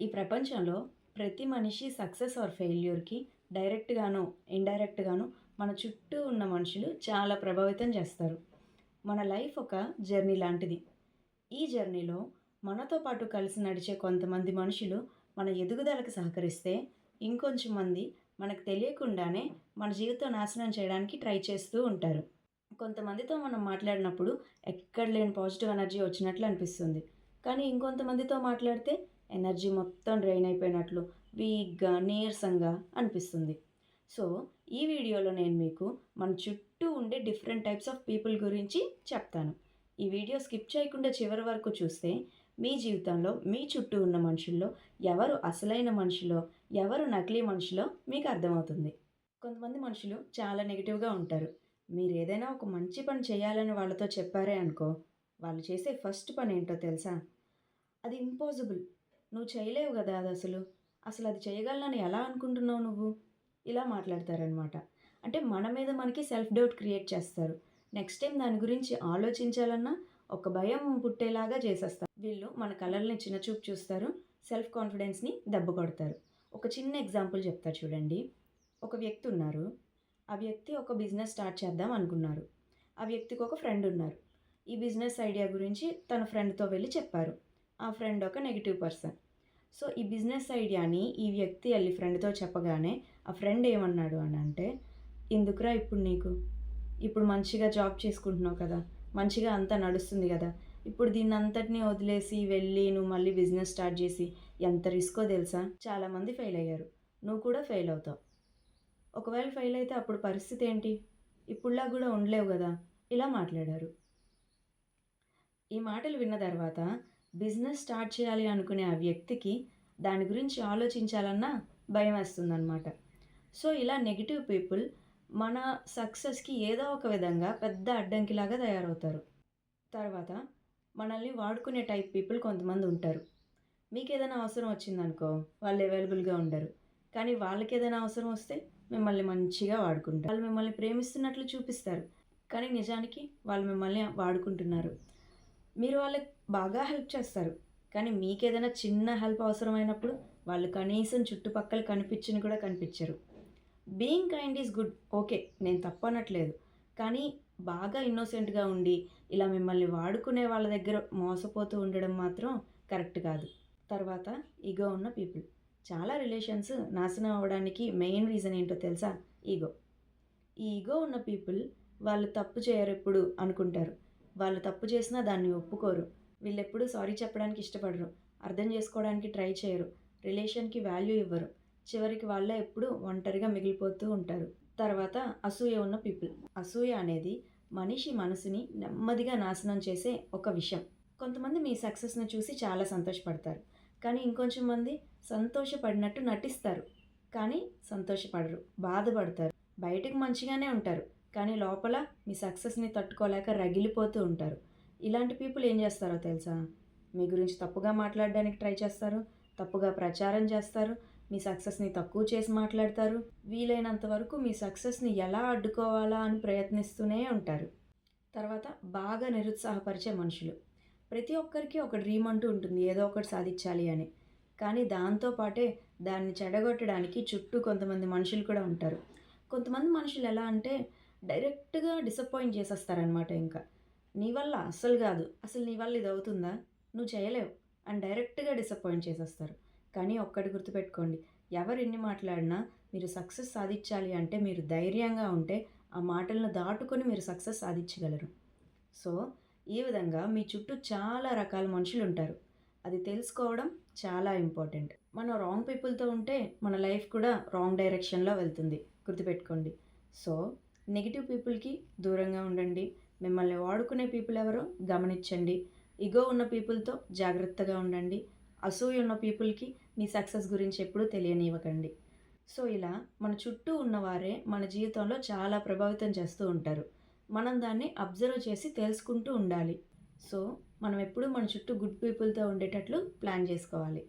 ఈ ప్రపంచంలో ప్రతి మనిషి సక్సెస్ ఆర్ ఫెయిల్యూర్‌కి డైరెక్ట్‌గానో, ఇండైరెక్ట్‌గానో మన చుట్టూ ఉన్న మనుషులు చాలా ప్రభావితం చేస్తారు. మన లైఫ్ ఒక జర్నీ లాంటిది. ఈ జర్నీలో మనతో పాటు కలిసి నడిచే కొంతమంది మనుషులు మన ఎదుగుదలకు సహకరిస్తే, ఇంకొంచెం మంది మనకు తెలియకుండానే మన జీవితం నాశనం చేయడానికి ట్రై చేస్తూ ఉంటారు. కొంతమందితో మనం మాట్లాడినప్పుడు ఎక్కడ లేని పాజిటివ్ ఎనర్జీ వచ్చినట్లు అనిపిస్తుంది. కానీ ఇంకొంతమందితో మాట్లాడితే ఎనర్జీ మొత్తం డ్రైన్ అయిపోయినట్లు, వీక్‌గా, నీరసంగా అనిపిస్తుంది. సో, ఈ వీడియోలో నేను మీకు మన చుట్టూ ఉండే డిఫరెంట్ టైప్స్ ఆఫ్ పీపుల్ గురించి చెప్తాను. ఈ వీడియో స్కిప్ చేయకుండా చివరి వరకు చూస్తే మీ జీవితంలో మీ చుట్టూ ఉన్న మనుషుల్లో ఎవరు అసలైన మనుషులో, ఎవరు నకిలీ మనుషులో మీకు అర్థమవుతుంది. కొంతమంది మనుషులు చాలా నెగెటివ్‌గా ఉంటారు. మీరేదైనా ఒక మంచి పని చేయాలని వాళ్ళతో చెప్పారే అనుకో, వాళ్ళు చేసే ఫస్ట్ పనేంటో తెలుసా? అది ఇంపాసిబుల్. నువ్వు చేయలేవు గదా అదసలు. అసలది చేయగలనని ఎలా అనుకుంటున్నావు నువ్వు? ఇలా మాట్లాడతారనమాట. అంటే మన మీద మనకి సెల్ఫ్ డౌట్ క్రియేట్ చేస్తారు. నెక్స్ట్ టైమ్ దాని గురించి ఆలోచించాలన్నా ఒక భయం పుట్టేలాగా చేసేస్తారు. వీళ్ళు మన కలల్ని చిన్నచూపు చూస్తారు. సెల్ఫ్ కాన్ఫిడెన్స్‌ని దెబ్బ కొడతారు. ఒక చిన్న ఎగ్జాంపుల్ చెప్తా చూడండి. ఒక వ్యక్తి ఉన్నారు. ఆ వ్యక్తి ఒక బిజినెస్ స్టార్ట్ చేద్దాం అనుకున్నారు. ఆ వ్యక్తికి ఒక ఫ్రెండ్ ఉన్నారు. ఈ బిజినెస్ ఐడియా గురించి తన ఫ్రెండ్‌తో వెళ్లి చెప్పారు. ఆ ఫ్రెండ్ ఒక నెగెటివ్ పర్సన్. సో, ఈ బిజినెస్ ఐడియాని ఈ వ్యక్తి ఎళ్లి ఫ్రెండ్‌తో చెప్పగానే ఆ ఫ్రెండ్ ఏమన్నాడు అనంటే, "ఎందుకురా ఇప్పుడు నీకు? ఇప్పుడు మంచిగా జాబ్ చేసుకుంటున్నావు కదా! మంచిగా అంతా నడుస్తుంది గదా! ఇప్పుడు దీన్నంతటిని వదిలేసి వెళ్ళి నువ్వు మళ్ళీ బిజినెస్ స్టార్ట్ జేసి ఎంత రిస్కో తెలుసా? చాలామంది ఫెయిల్ అయ్యారు. నువ్వు కూడా ఫెయిల్ అవుతావు. ఒకవేళ ఫెయిల్ అయితే అప్పుడు పరిస్థితి ఏంటి? ఇప్పుడులా గూడా ఉండలేవు గదా!" ఇలా మాట్లాడారు. ఈ మాటలు విన్న తర్వాత బిజినెస్ స్టార్ట్ చేయాలి అనుకునే ఆ వ్యక్తికి దాని గురించి ఆలోచించాలన్నా భయమేస్తుందనమాట. సో, ఇలా నెగెటివ్ పీపుల్ మన సక్సెస్‌కి ఏదో ఒక విధంగా పెద్ద అడ్డంకిలాగా తయారవుతారు. తర్వాత మనల్ని వాడుకునే టైప్ పీపుల్ కొంతమందుంటారు. మీకేదైనా అవసరం వచ్చిందనుకో, వాళ్ళు అవైలబుల్‌గా ఉండరు. కానీ వాళ్ళకేదైనా అవసరం వస్తే మిమ్మల్ని మంచిగా వాడుకుంటారు. వాళ్ళు మిమ్మల్ని ప్రేమిస్తున్నట్లు చూపిస్తారు. కానీ నిజానికి వాళ్ళు మిమ్మల్ని వాడుకుంటున్నారు. మీరు వాళ్ళకి బాగా హెల్ప్ చేస్తారు. కానీ మీకేదైనా చిన్న హెల్ప్ అవసరమైనప్పుడు వాళ్ళు కనీసం చుట్టుపక్కల కనిపించను కూడా కనిపించరు. Being kind is good. Okay. నేను తప్పనట్లేదు. కానీ బాగా ఇన్నోసెంట్‌గా ఉండి, ఇలా మిమ్మల్ని వాడుకునే వాళ్ళ దగ్గర మోసపోతూ ఉండడం మాత్రం కరెక్ట్ కాదు. తర్వాత ఇగో ఉన్న పీపుల్. చాలా రిలేషన్స్ నాశనం అవ్వడానికి మెయిన్ రీజన్ ఏంటో తెలుసా? ఈగో. ఈ ఇగో ఉన్న పీపుల్ వాళ్ళు తప్పు చేయరెప్పుడు అనుకుంటారు. వాళ్ళు తప్పు చేసినా దాన్ని ఒప్పుకోరు. వీళ్ళెప్పుడూ సారీ చెప్పడానికి ఇష్టపడరు. అర్థం చేసుకోవడానికి ట్రై చేయరు. రిలేషన్‌కి వాల్యూ ఇవ్వరు. చివరికి వాళ్ళే ఎప్పుడూ ఒంటరిగా మిగిలిపోతూ ఉంటారు. తర్వాత అసూయ ఉన్న పీపుల్. అసూయ అనేది మనిషి మనసుని నెమ్మదిగా నాశనం చేసే ఒక విషం. కొంతమంది మీ సక్సెస్‌ని చూసి చాలా సంతోషపడతారు. కానీ ఇంకొంచెం మంది సంతోషపడినట్టు నటిస్తారు. కానీ సంతోషపడరు. బాధపడతారు. బయటకి మంచిగానే ఉంటారు. కానీ లోపల మీ సక్సెస్‌ని తట్టుకోలేక రగిలిపోతూ ఉంటారు. ఇలాంటి పీపుల్ ఏం చేస్తారో తెలుసా? మీ గురించి తప్పుగా మాట్లాడడానికి ట్రై చేస్తారు. తప్పుగా ప్రచారం చేస్తారు. మీ సక్సెస్‌ని తక్కువ చేసి మాట్లాడతారు. వీలైనంత వరకు మీ సక్సెస్‌ని ఎలా అడ్డుకోవాలా అని ప్రయత్నిస్తూనే ఉంటారు. తర్వాత బాగా నిరుత్సాహపరిచే మనుషులు. ప్రతి ఒక్కరికి ఒక డ్రీమ్ అంటూ ఉంటుంది. ఏదో ఒకటి సాధించాలి అని. కానీ దాంతో పాటే దాన్ని చెడగొట్టడానికి చుట్టూ కొంతమంది మనుషులు కూడా ఉంటారు. కొంతమంది మనుషులు ఎలా అంటే డైరెక్ట్‌గా డిసప్పాయింట్ చేసేస్తారనమాట ఇంకా. నీ వల్ల అస్సలు గాదు. అసలు నీ వల్ల ఇదవుతుందా? నువ్వు చేయలేవు అని డైరెక్ట్‌గా డిసప్పాయింట్ చేసేస్తారు. కానీ ఒక్కటి గుర్తుపెట్టుకోండి. ఎవరెన్ని మాట్లాడినా మీరు సక్సెస్ సాధించాలి అంటే మీరు ధైర్యంగా ఉంటే ఆ మాటలను దాటుకొని మీరు సక్సెస్ సాధించగలరు. సో, ఈ విధంగా మీ చుట్టూ చాలా రకాల మనుషులుంటారు. అది తెలుసుకోవడం చాలా ఇంపార్టెంట్. మనం రాంగ్ పీపుల్‌తో ఉంటే మన లైఫ్ కూడా రాంగ్ డైరెక్షన్‌లో వెళ్తుంది. గుర్తుపెట్టుకోండి. సో, నెగెటివ్ పీపుల్‌కి దూరంగా ఉండండి. మిమ్మల్ని వాడుకునే పీపుల్ ఎవరో గమనించండి. ఇగో ఉన్న పీపుల్‌తో జాగ్రత్తగా ఉండండి. అసూయ ఉన్న పీపుల్‌కి మీ సక్సెస్ గురించి ఎప్పుడూ తెలియనివ్వకండి. సో, ఇలా మన చుట్టూ ఉన్నవారే మన జీవితంలో చాలా ప్రభావితం చేస్తూ ఉంటారు. మనం దాన్ని అబ్జర్వ్ చేసి తెలుసుకుంటూ ఉండాలి. సో, మనం ఎప్పుడూ మన చుట్టూ గుడ్ పీపుల్‌తో ఉండేటట్లు ప్లాన్ జేసుకోవాలి.